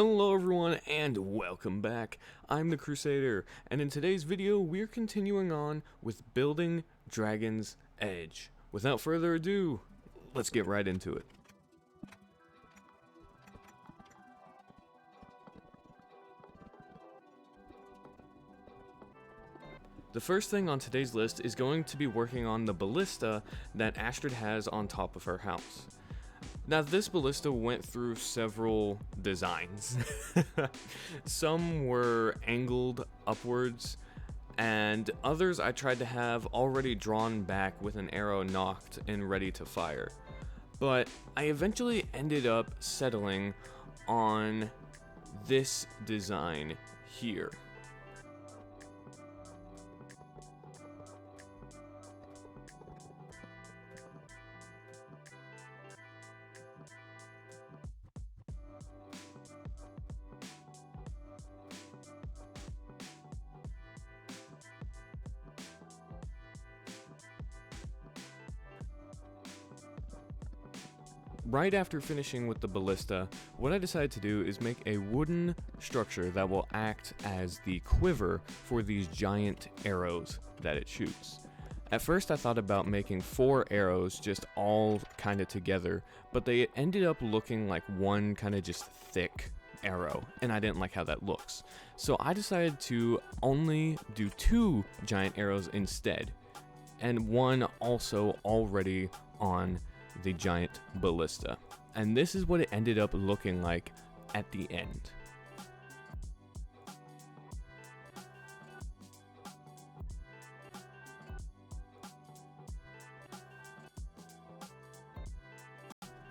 Hello everyone and welcome back. I'm the Crusader, and in today's video we're continuing on with building Dragon's Edge. Without further ado, let's get right into it. The first thing on today's list is going to be working on the ballista that Astrid has on top of her house. Now, this ballista went through several designs. Some were angled upwards, and others I tried to have already drawn back with an arrow knocked and ready to fire. But I eventually ended up settling on this design here. Right after finishing with the ballista, what I decided to do is make a wooden structure that will act as the quiver for these giant arrows that it shoots. At first I thought about making 4 arrows just all kind of together, but they ended up looking like one kind of just thick arrow, and I didn't like how that looks. So I decided to only do 2 giant arrows instead, and one also already on the giant ballista. And this is what it ended up looking like at the end.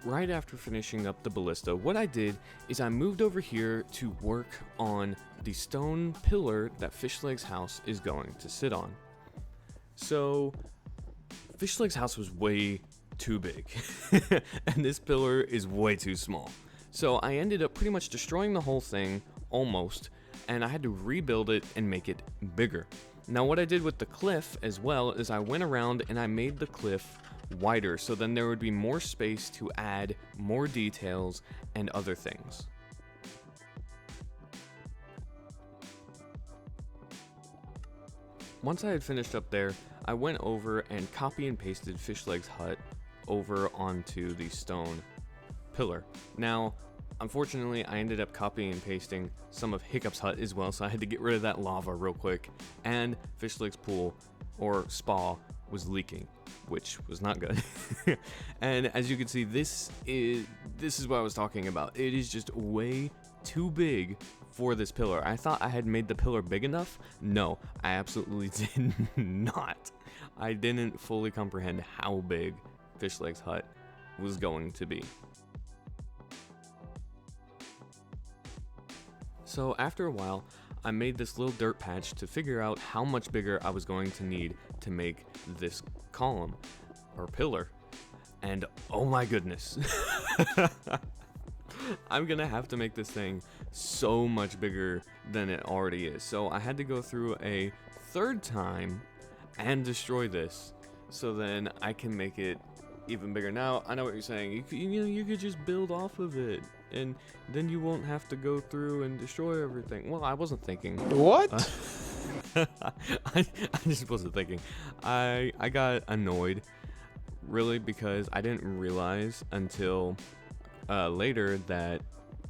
Right after finishing up the ballista, what I did is I moved over here to work on the stone pillar that Fishleg's house is going to sit on. So Fishleg's house was way too big and this pillar is way too small, so I ended up pretty much destroying the whole thing almost, and I had to rebuild it and make it bigger. Now what I did with the cliff as well is I went around and I made the cliff wider, so then there would be more space to add more details and other things. Once I had finished up there, I went over and copy and pasted Fishleg's hut over onto the stone pillar. Now, unfortunately, I ended up copying and pasting some of Hiccup's hut as well, so I had to get rid of that lava real quick, and Fishleg's pool, or spa, was leaking, which was not good. And as you can see, this is what I was talking about. It is just way too big for this pillar. I thought I had made the pillar big enough. No, I absolutely did not. I didn't fully comprehend how big Fishleg's hut was going to be. So after a while, I made this little dirt patch to figure out how much bigger I was going to need to make this column or pillar. And oh my goodness. I'm gonna have to make this thing so much bigger than it already is. So I had to go through a 3rd time and destroy this, so then I can make it even bigger. Now I know what you're saying. You could just build off of it, and then you won't have to go through and destroy everything. Well, I wasn't thinking. What? I just wasn't thinking. I got annoyed, really, because I didn't realize until later that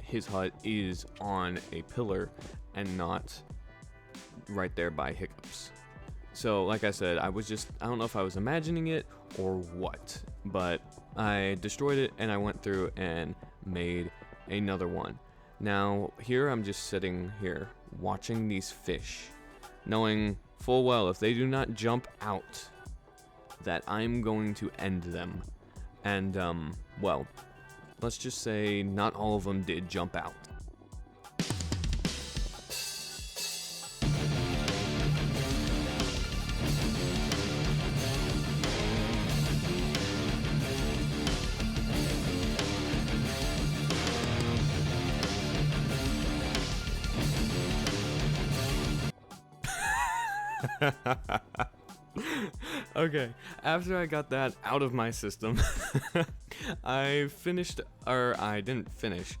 his hut is on a pillar and not right there by Hiccup's. So like I said, I don't know if I was imagining it or what, but I destroyed it and I went through and made another one. Now here I'm just sitting here watching these fish, knowing full well if they do not jump out that I'm going to end them. And well, let's just say not all of them did jump out. Okay, after I got that out of my system, I didn't finish.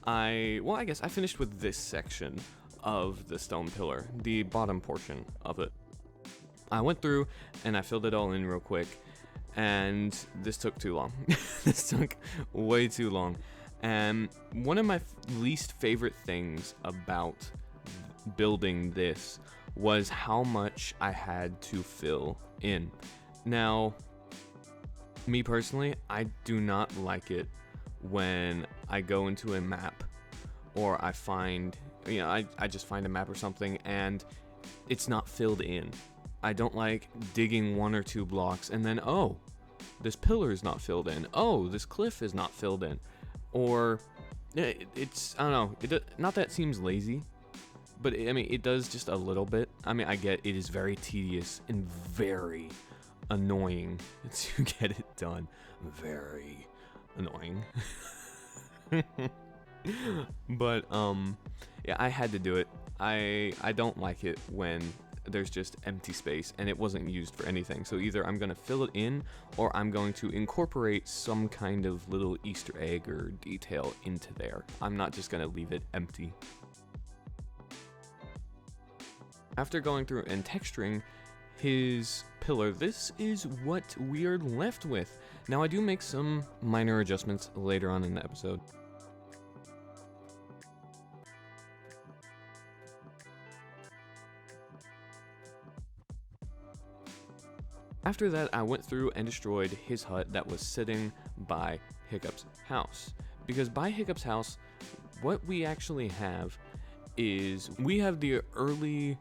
I guess I finished with this section of the stone pillar, the bottom portion of it. I went through and I filled it all in real quick, and this took too long. This took way too long. And one of my least favorite things about building this was how much I had to fill in. Now, me personally, I do not like it when I go into a map or I find, I just find a map or something and it's not filled in. I don't like digging 1 or 2 blocks and then, oh, this pillar is not filled in. Oh, this cliff is not filled in. Or it's, I don't know, not that it seems lazy, but it does just a little bit. I get it is very tedious and very annoying to get it done. Very annoying. But yeah, I had to do it. I don't like it when there's just empty space and it wasn't used for anything. So either I'm gonna fill it in or I'm going to incorporate some kind of little Easter egg or detail into there. I'm not just gonna leave it empty. After going through and texturing his pillar, this is what we are left with. Now I do make some minor adjustments later on in the episode. After that, I went through and destroyed his hut that was sitting by Hiccup's house. Because by Hiccup's house, what we actually have is we have the early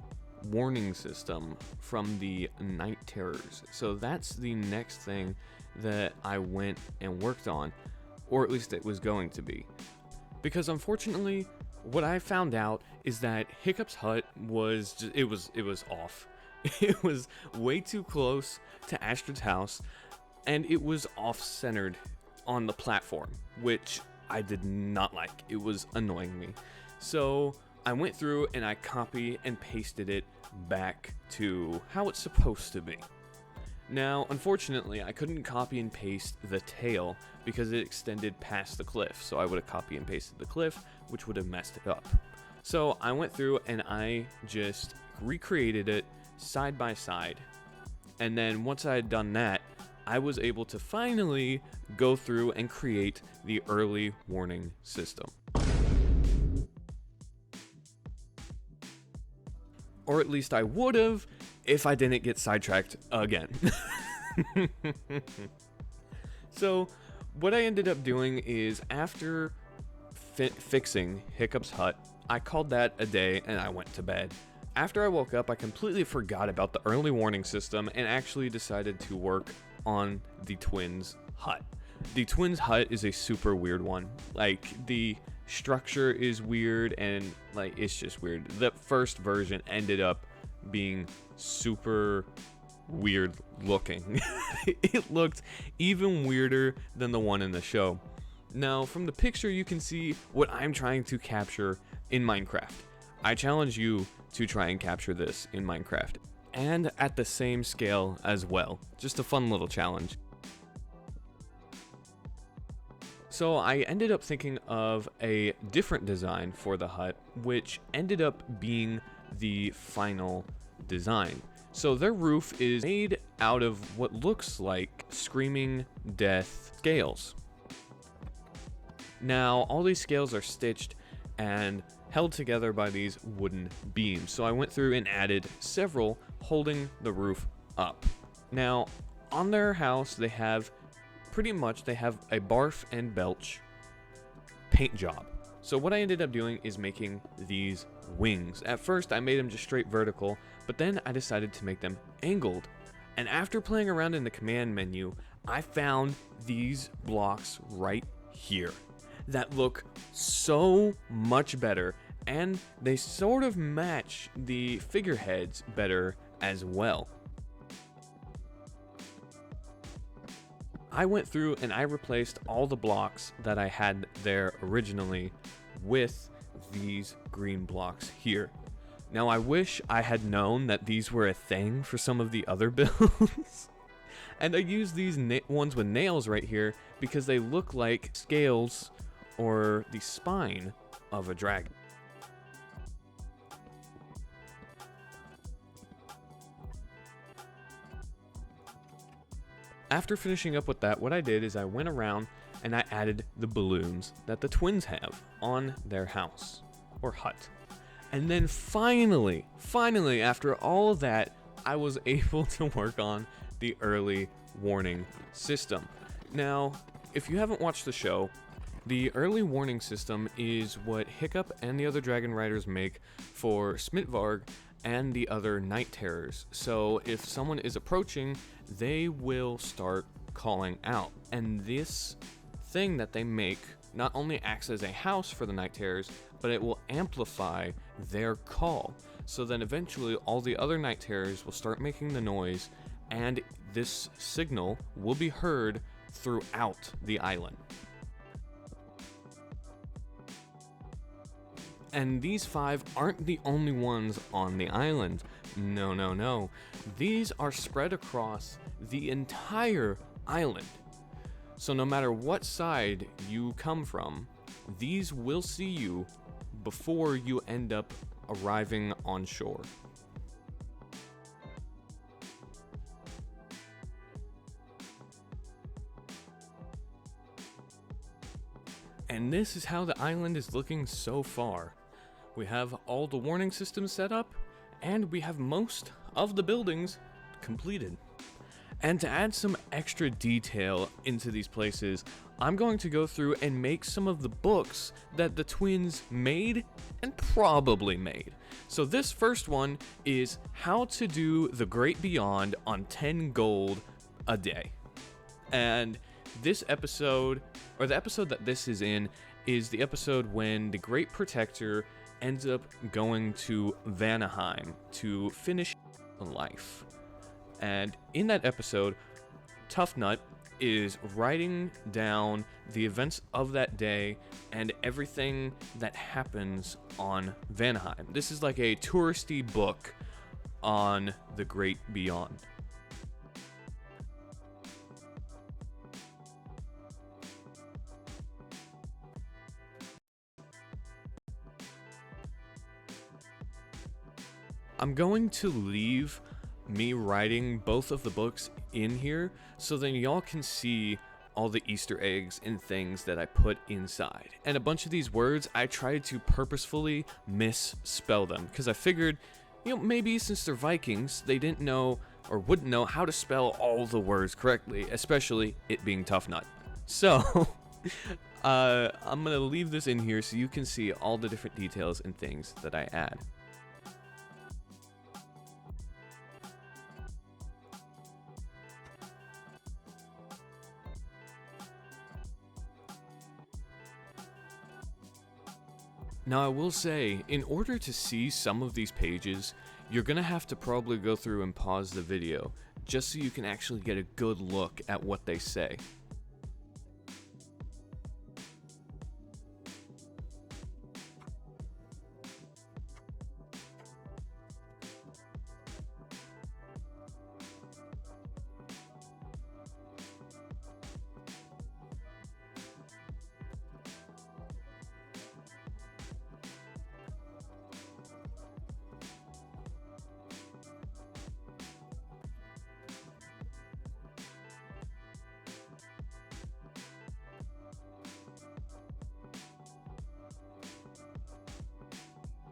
warning system from the night terrors. So that's the next thing that I went and worked on, or at least it was going to be. Because unfortunately, what I found out is that Hiccup's hut was just, it was off. It was way too close to Astrid's house, and it was off-centered on the platform, which I did not like. It was annoying me. So I went through and I copy and pasted it back to how it's supposed to be. Now, unfortunately, I couldn't copy and paste the tail because it extended past the cliff, so I would have copy and pasted the cliff, which would have messed it up. So I went through and I just recreated it side by side, and then once I had done that, I was able to finally go through and create the early warning system. Or at least I would have if I didn't get sidetracked again. So what I ended up doing is after fixing Hiccup's hut, I called that a day and I went to bed. After I woke up, I completely forgot about the early warning system and actually decided to work on the twins' hut. The twins' hut is a super weird one. Like, the structure is weird and, like, it's just weird. The first version ended up being super weird looking. It looked even weirder than the one in the show. Now, from the picture, you can see what I'm trying to capture in Minecraft. I challenge you to try and capture this in Minecraft, and at the same scale as well. Just a fun little challenge. So I ended up thinking of a different design for the hut, which ended up being the final design. So their roof is made out of what looks like screaming death scales. Now, all these scales are stitched and held together by these wooden beams. So I went through and added several holding the roof up. Now, on their house, they have a barf and belch paint job. So what I ended up doing is making these wings. At first, I made them just straight vertical, but then I decided to make them angled. And after playing around in the command menu, I found these blocks right here that look so much better, and they sort of match the figureheads better as well. I went through and I replaced all the blocks that I had there originally with these green blocks here. Now, I wish I had known that these were a thing for some of the other builds. And I used these ones with nails right here because they look like scales or the spine of a dragon. After finishing up with that, what I did is I went around and I added the balloons that the twins have on their house or hut. And then finally, after all of that, I was able to work on the early warning system. Now, if you haven't watched the show, the early warning system is what Hiccup and the other Dragon Riders make for Smitvarg and the other Night Terrors. So if someone is approaching, they will start calling out. And this thing that they make not only acts as a house for the Night Terrors, but it will amplify their call. So then eventually all the other Night Terrors will start making the noise, and this signal will be heard throughout the island. And these 5 aren't the only ones on the island. No. These are spread across the entire island. So no matter what side you come from, these will see you before you end up arriving on shore. And this is how the island is looking so far. We have all the warning systems set up, and we have most of the buildings completed. And to add some extra detail into these places, I'm going to go through and make some of the books that the twins made and probably made. So this first one is how to do the Great Beyond on 10 gold a day. And this episode, or the episode that this is in, is the episode when the Great Protector ends up going to Vanaheim to finish life. And in that episode, Tough Nut is writing down the events of that day and everything that happens on Vanaheim. This is like a touristy book on the Great Beyond. I'm going to leave me writing both of the books in here so then y'all can see all the Easter eggs and things that I put inside. And a bunch of these words, I tried to purposefully misspell them because I figured, maybe since they're Vikings, they didn't know or wouldn't know how to spell all the words correctly, especially it being Tough Nut. So, I'm going to leave this in here so you can see all the different details and things that I add. Now I will say, in order to see some of these pages, you're going to have to probably go through and pause the video, just so you can actually get a good look at what they say.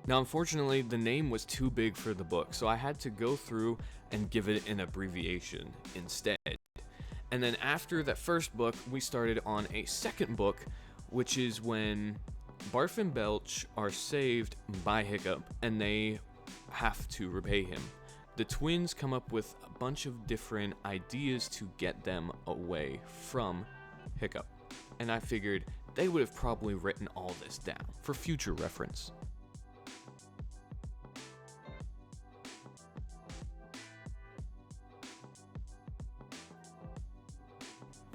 Now, unfortunately, the name was too big for the book, so I had to go through and give it an abbreviation instead. And then after that first book, we started on a second book, which is when Barf and Belch are saved by Hiccup, and they have to repay him. The twins come up with a bunch of different ideas to get them away from Hiccup. And I figured they would have probably written all this down for future reference.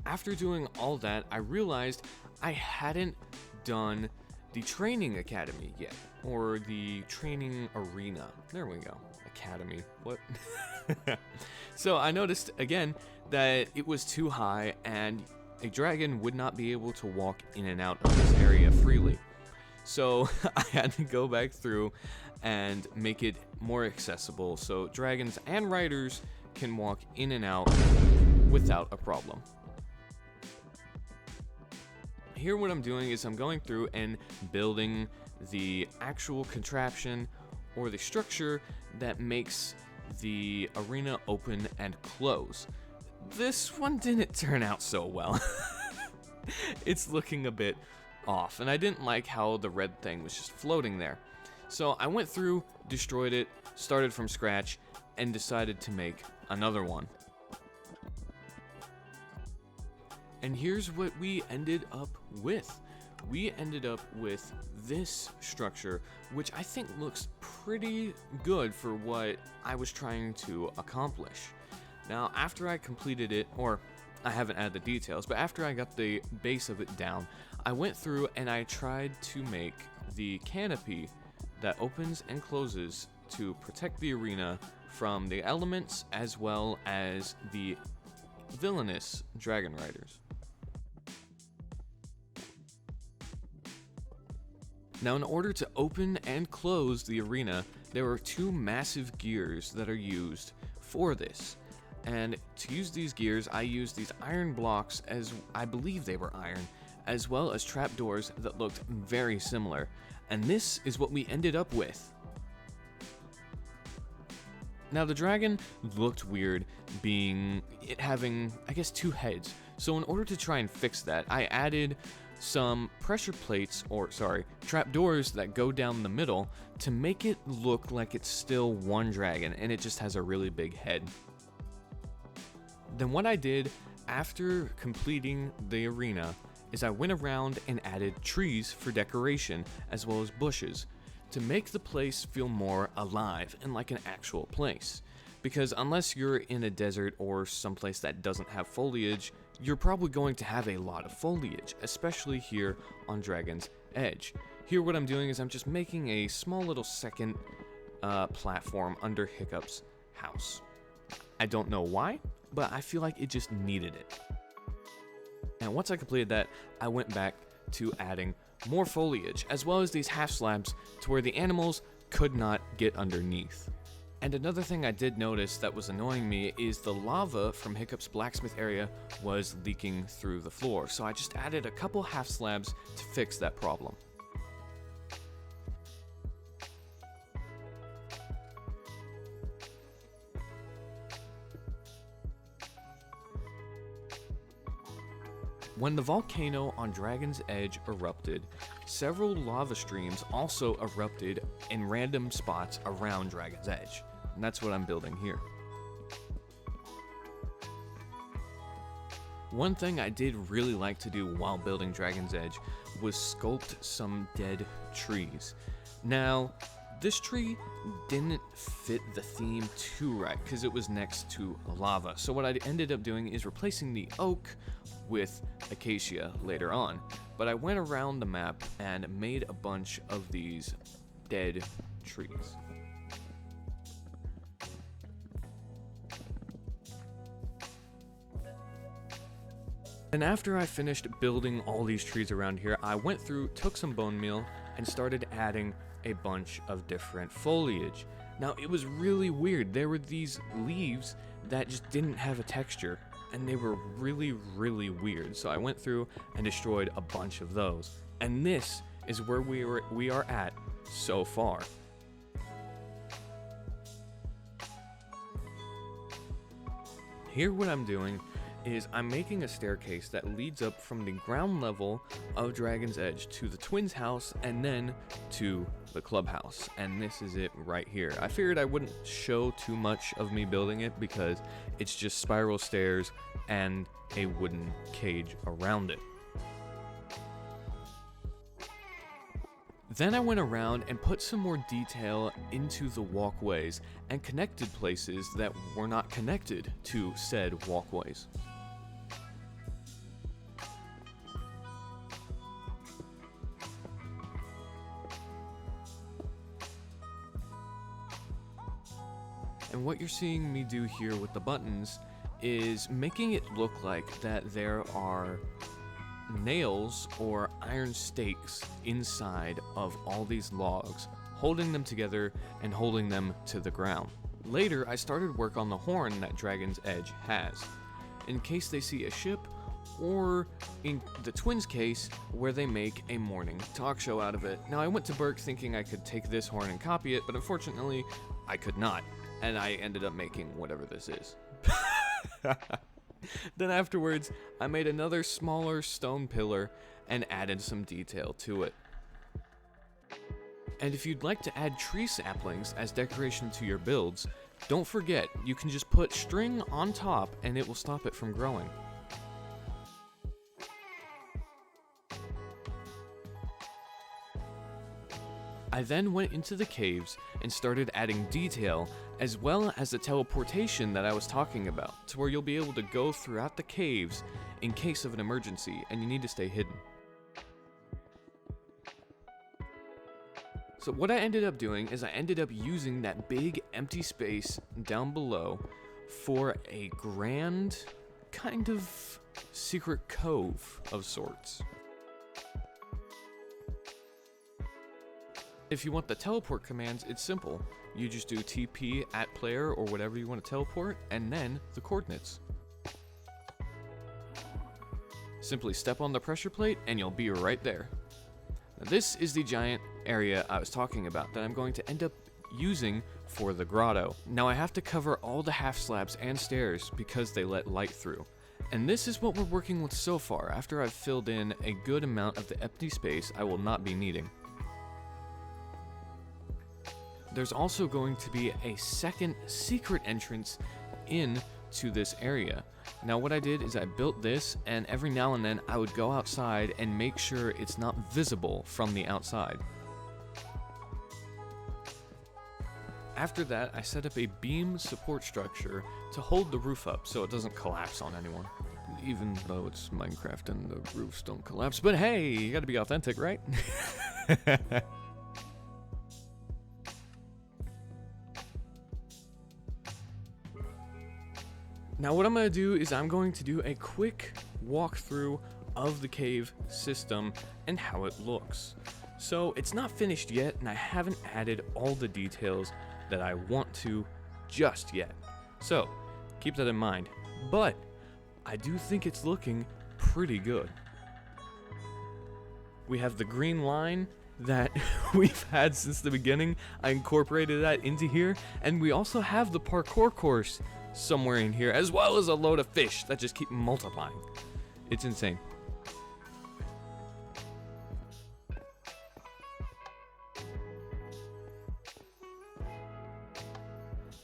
After doing all that, I realized I hadn't done the training academy yet, or the training arena. There we go. Academy. What? So I noticed again that it was too high, and a dragon would not be able to walk in and out of this area freely. So I had to go back through and make it more accessible so dragons and riders can walk in and out without a problem. Here what I'm doing is I'm going through and building the actual contraption or the structure that makes the arena open and close. This one didn't turn out so well. It's looking a bit off, and I didn't like how the red thing was just floating there. So I went through, destroyed it, started from scratch, and decided to make another one. And here's what we ended up with. We ended up with this structure, which I think looks pretty good for what I was trying to accomplish. Now, after I completed it, or I haven't added the details, but after I got the base of it down, I went through and I tried to make the canopy that opens and closes to protect the arena from the elements as well as the villainous dragon riders. Now, in order to open and close the arena, there are two massive gears that are used for this. And to use these gears, I used these iron blocks, as I believe they were iron, as well as trapdoors that looked very similar. And this is what we ended up with. Now, the dragon looked weird, having, I guess, two heads. So in order to try and fix that, I added some pressure plates, trapdoors that go down the middle to make it look like it's still one dragon and it just has a really big head. Then what I did after completing the arena is I went around and added trees for decoration as well as bushes to make the place feel more alive and like an actual place. Because unless you're in a desert or someplace that doesn't have foliage, you're probably going to have a lot of foliage, especially here on Dragon's Edge. Here what I'm doing is I'm just making a small little second platform under Hiccup's house. I don't know why, but I feel like it just needed it. And once I completed that, I went back to adding more foliage, as well as these half slabs to where the animals could not get underneath. And another thing I did notice that was annoying me is the lava from Hiccup's blacksmith area was leaking through the floor, so I just added a couple half slabs to fix that problem. When the volcano on Dragon's Edge erupted, several lava streams also erupted in random spots around Dragon's Edge, and that's what I'm building here. One thing I did really like to do while building Dragon's Edge was sculpt some dead trees. Now, this tree didn't fit the theme too right because it was next to lava, so what I ended up doing is replacing the oak with acacia later on. But I went around the map and made a bunch of these dead trees. And after I finished building all these trees around here, I went through, took some bone meal, and started adding a bunch of different foliage. Now, it was really weird. There were these leaves that just didn't have a texture, and they were really, really weird. So I went through and destroyed a bunch of those. And this is where we are at so far. Here what I'm doing is I'm making a staircase that leads up from the ground level of Dragon's Edge to the twins' house and then to the clubhouse. And this is it right here. I figured I wouldn't show too much of me building it because it's just spiral stairs and a wooden cage around it. Then I went around and put some more detail into the walkways and connected places that were not connected to said walkways. And what you're seeing me do here with the buttons is making it look like that there are nails or iron stakes inside of all these logs, holding them together and holding them to the ground. Later, I started work on the horn that Dragon's Edge has, in case they see a ship, or in the twins' case, where they make a morning talk show out of it. Now, I went to Burke thinking I could take this horn and copy it, but unfortunately, I could not, and I ended up making whatever this is. Then afterwards, I made another smaller stone pillar and added some detail to it. And if you'd like to add tree saplings as decoration to your builds, don't forget, you can just put string on top and it will stop it from growing. I then went into the caves and started adding detail, as well as the teleportation that I was talking about, to where you'll be able to go throughout the caves in case of an emergency and you need to stay hidden. So what I ended up doing is I ended up using that big empty space down below for a grand kind of secret cove of sorts. If you want the teleport commands, it's simple. You just do TP at player or whatever you want to teleport, and then the coordinates. Simply step on the pressure plate and you'll be right there. Now, this is the giant area I was talking about that I'm going to end up using for the grotto. Now I have to cover all the half slabs and stairs because they let light through. And this is what we're working with so far after I've filled in a good amount of the empty space I will not be needing. There's also going to be a second secret entrance into this area. Now what I did is I built this, and every now and then I would go outside and make sure it's not visible from the outside. After that, I set up a beam support structure to hold the roof up so it doesn't collapse on anyone. Even though it's Minecraft and the roofs don't collapse, but hey, you gotta be authentic, right? Now what I'm going to do is I'm going to do a quick walkthrough of the cave system and how it looks. So it's not finished yet, and I haven't added all the details that I want to just yet. So keep that in mind. But I do think it's looking pretty good. We have the green line that we've had since the beginning. I incorporated that into here, and we also have the parkour course somewhere in here, as well as a load of fish that just keep multiplying. It's insane.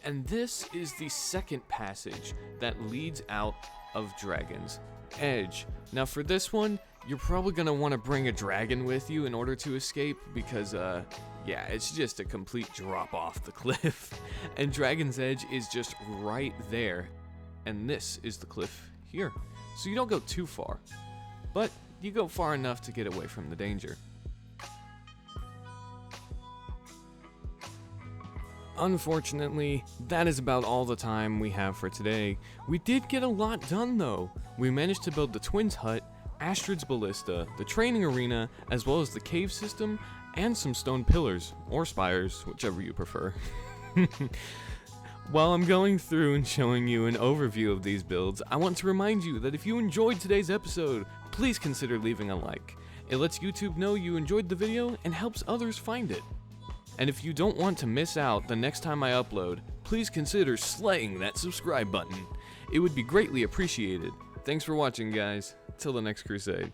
And this is the second passage that leads out of Dragon's Edge. Now for this one, you're probably going to want to bring a dragon with you in order to escape because, yeah, it's just a complete drop off the cliff. And Dragon's Edge is just right there. And this is the cliff here. So you don't go too far, but you go far enough to get away from the danger. Unfortunately, that is about all the time we have for today. We did get a lot done though. We managed to build the twins' hut, Astrid's ballista, the training arena, as well as the cave system, and some stone pillars, or spires, whichever you prefer. While I'm going through and showing you an overview of these builds, I want to remind you that if you enjoyed today's episode, please consider leaving a like. It lets YouTube know you enjoyed the video and helps others find it. And if you don't want to miss out the next time I upload, please consider slaying that subscribe button. It would be greatly appreciated. Thanks for watching, guys. Till the next crusade.